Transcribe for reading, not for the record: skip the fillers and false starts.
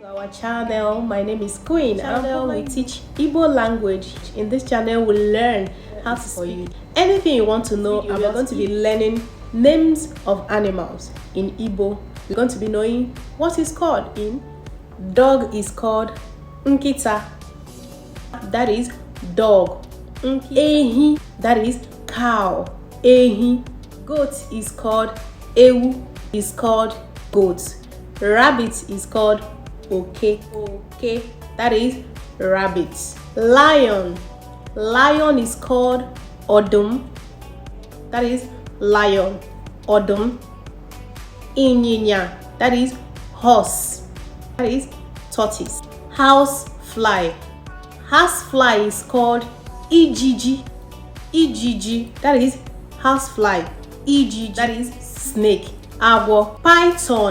Our channel. My name is Queen. We teach Igbo language. In this channel, we learn how to speak anything you want to know. And we're going to be learning names of animals in Igbo. We're going to be knowing what is called in dog is called nkita. That is dog. Ehi, that is cow. Ehi. Goat is called ewu. Is called goat. Rabbit is called okay. That is rabbit. Lion is called odum. That is lion. Odum. Inyinya, that is horse. That is tortoise. House fly is called ijiji. That is house fly. Ijiji, that is snake. Agwo. Python